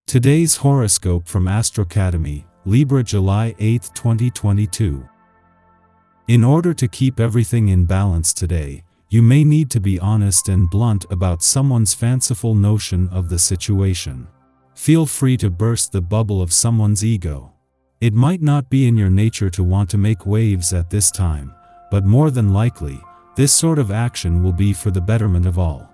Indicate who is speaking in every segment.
Speaker 1: Today's horoscope from Astrocademy, Libra July 8, 2022. In order to keep everything in balance today, you may need to be honest and blunt about someone's fanciful notion of the situation. Feel free to burst the bubble of someone's ego. It might not be in your nature to want to make waves at this time, but more than likely, this sort of action will be for the betterment of all.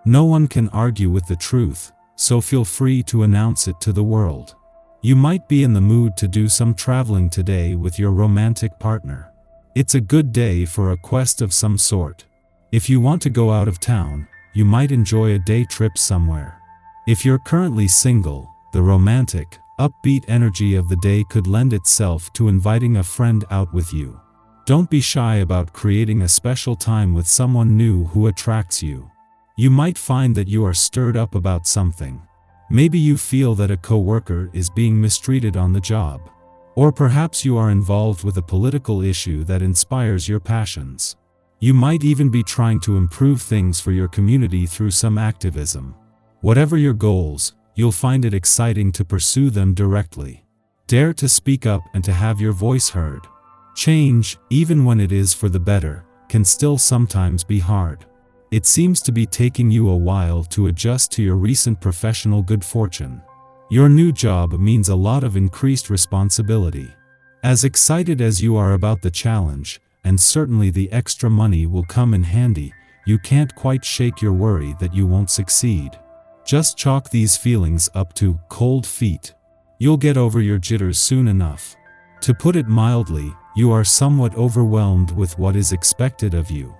Speaker 1: No one can argue with the truth, so feel free to announce it to the world. You might be in the mood to do some traveling today with your romantic partner. It's a good day for a quest of some sort. If you want to go out of town, you might enjoy a day trip somewhere. If you're currently single, the romantic, upbeat energy of the day could lend itself to inviting a friend out with you. Don't be shy about creating a special time with someone new who attracts you. You might find that you are stirred up about something. Maybe you feel that a coworker is being mistreated on the job. Or perhaps you are involved with a political issue that inspires your passions. You might even be trying to improve things for your community through some activism. Whatever your goals, you'll find it exciting to pursue them directly. Dare to speak up and to have your voice heard. Change, even when it is for the better, can still sometimes be hard. It seems to be taking you a while to adjust to your recent professional good fortune. Your new job means a lot of increased responsibility. As excited as you are about the challenge, and certainly the extra money will come in handy, you can't quite shake your worry that you won't succeed. Just chalk these feelings up to cold feet. You'll get over your jitters soon enough. To put it mildly, you are somewhat overwhelmed with what is expected of you.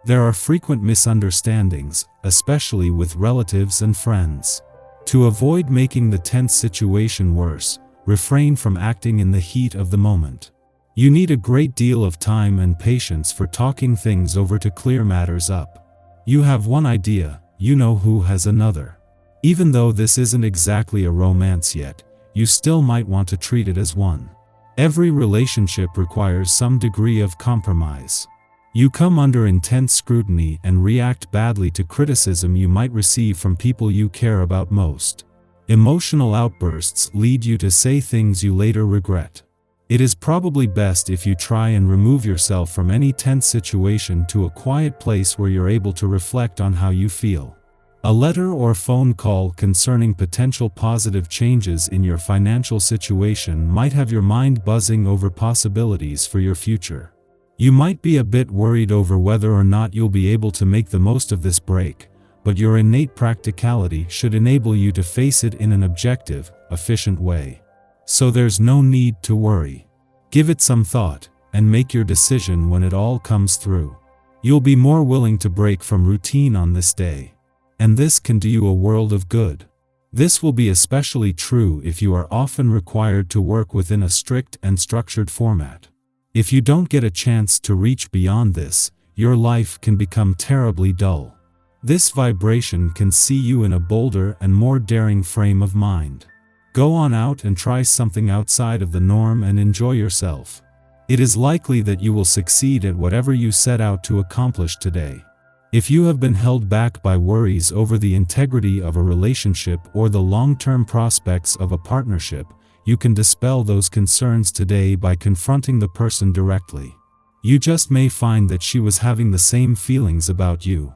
Speaker 1: There are frequent misunderstandings, especially with relatives and friends. To avoid making the tense situation worse, refrain from acting in the heat of the moment. You need a great deal of time and patience for talking things over to clear matters up. You have one idea, you know who has another. Even though this isn't exactly a romance yet, you still might want to treat it as one. Every relationship requires some degree of compromise. You come under intense scrutiny and react badly to criticism you might receive from people you care about most. Emotional outbursts lead you to say things you later regret. It is probably best if you try and remove yourself from any tense situation to a quiet place where you're able to reflect on how you feel. A letter or phone call concerning potential positive changes in your financial situation might have your mind buzzing over possibilities for your future. You might be a bit worried over whether or not you'll be able to make the most of this break, but your innate practicality should enable you to face it in an objective, efficient way. So there's no need to worry. Give it some thought, and make your decision when it all comes through. You'll be more willing to break from routine on this day. And this can do you a world of good. This will be especially true if you are often required to work within a strict and structured format. If you don't get a chance to reach beyond this, your life can become terribly dull. This vibration can see you in a bolder and more daring frame of mind. Go on out and try something outside of the norm and enjoy yourself. It is likely that you will succeed at whatever you set out to accomplish today. If you have been held back by worries over the integrity of a relationship or the long-term prospects of a partnership, you can dispel those concerns today by confronting the person directly. You just may find that she was having the same feelings about you.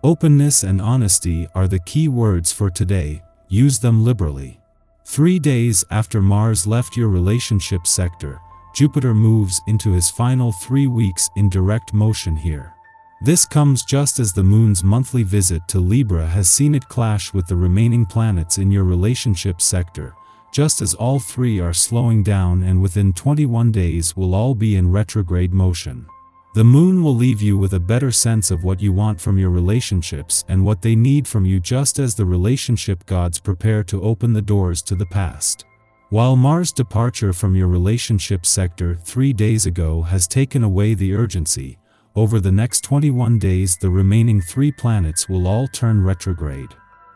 Speaker 1: Openness and honesty are the key words for today. Use them liberally. 3 days after Mars left your relationship sector, Jupiter moves into his final 3 weeks in direct motion here. This comes just as the Moon's monthly visit to Libra has seen it clash with the remaining planets in your relationship sector, just as all three are slowing down and within 21 days will all be in retrograde motion. The Moon will leave you with a better sense of what you want from your relationships and what they need from you, just as the relationship gods prepare to open the doors to the past. While Mars' departure from your relationship sector 3 days ago has taken away the urgency, over the next 21 days the remaining 3 planets will all turn retrograde.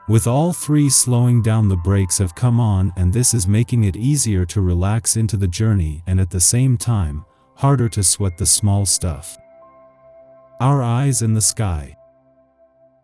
Speaker 1: With all 3 slowing down, the brakes have come on, and this is making it easier to relax into the journey and at the same time, harder to sweat the small stuff. Our eyes in the sky.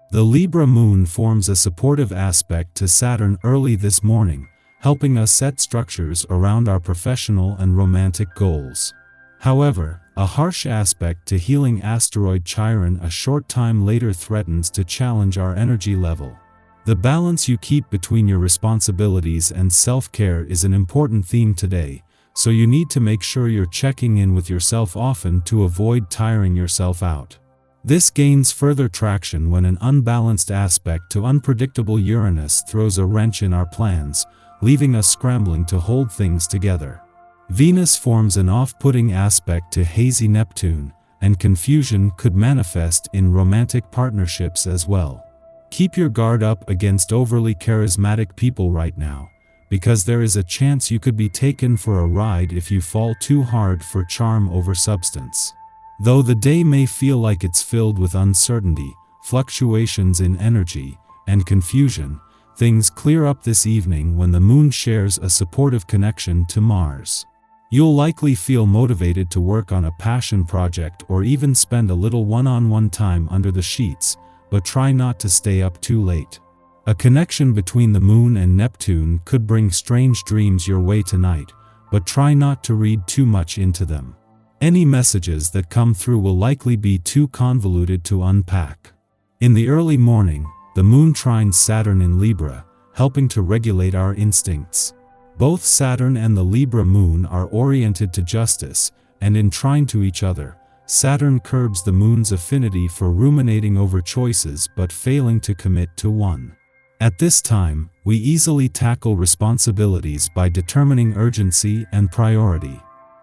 Speaker 1: The Libra moon forms a supportive aspect to Saturn early this morning, helping us set structures around our professional and romantic goals. However, a harsh aspect to healing asteroid Chiron a short time later threatens to challenge our energy level. The balance you keep between your responsibilities and self-care is an important theme today, so you need to make sure you're checking in with yourself often to avoid tiring yourself out. This gains further traction when an unbalanced aspect to unpredictable Uranus throws a wrench in our plans, leaving us scrambling to hold things together. Venus forms an off-putting aspect to hazy Neptune, and confusion could manifest in romantic partnerships as well. Keep your guard up against overly charismatic people right now, because there is a chance you could be taken for a ride if you fall too hard for charm over substance. Though the day may feel like it's filled with uncertainty, fluctuations in energy, and confusion, things clear up this evening when the moon shares a supportive connection to Mars. You'll likely feel motivated to work on a passion project or even spend a little one-on-one time under the sheets, but try not to stay up too late. A connection between the moon and Neptune could bring strange dreams your way tonight, but try not to read too much into them. Any messages that come through will likely be too convoluted to unpack. In the early morning, the moon trines Saturn in Libra, helping to regulate our instincts. Both Saturn and the Libra moon are oriented to justice, and in trine to each other, Saturn curbs the moon's affinity for ruminating over choices but failing to commit to one. At this time, we easily tackle responsibilities by determining urgency and priority.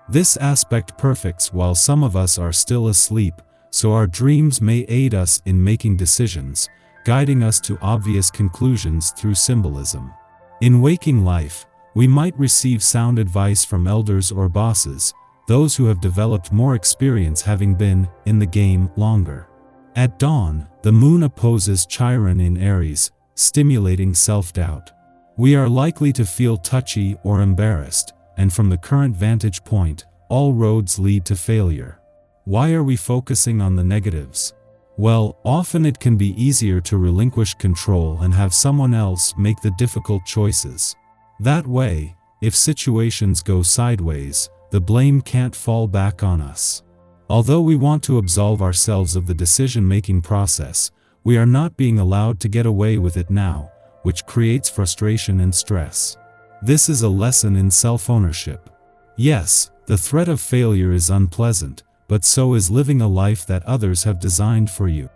Speaker 1: This aspect perfects while some of us are still asleep, so our dreams may aid us in making decisions, guiding us to obvious conclusions through symbolism. In waking life, we might receive sound advice from elders or bosses, those who have developed more experience having been in the game longer. At dawn, the moon opposes Chiron in Aries, stimulating self-doubt. We are likely to feel touchy or embarrassed, and from the current vantage point, all roads lead to failure. Why are we focusing on the negatives? Well, often it can be easier to relinquish control and have someone else make the difficult choices. That way, if situations go sideways, the blame can't fall back on us. Although we want to absolve ourselves of the decision-making process, we are not being allowed to get away with it now, which creates frustration and stress. This is a lesson in self-ownership. Yes, the threat of failure is unpleasant, but so is living a life that others have designed for you.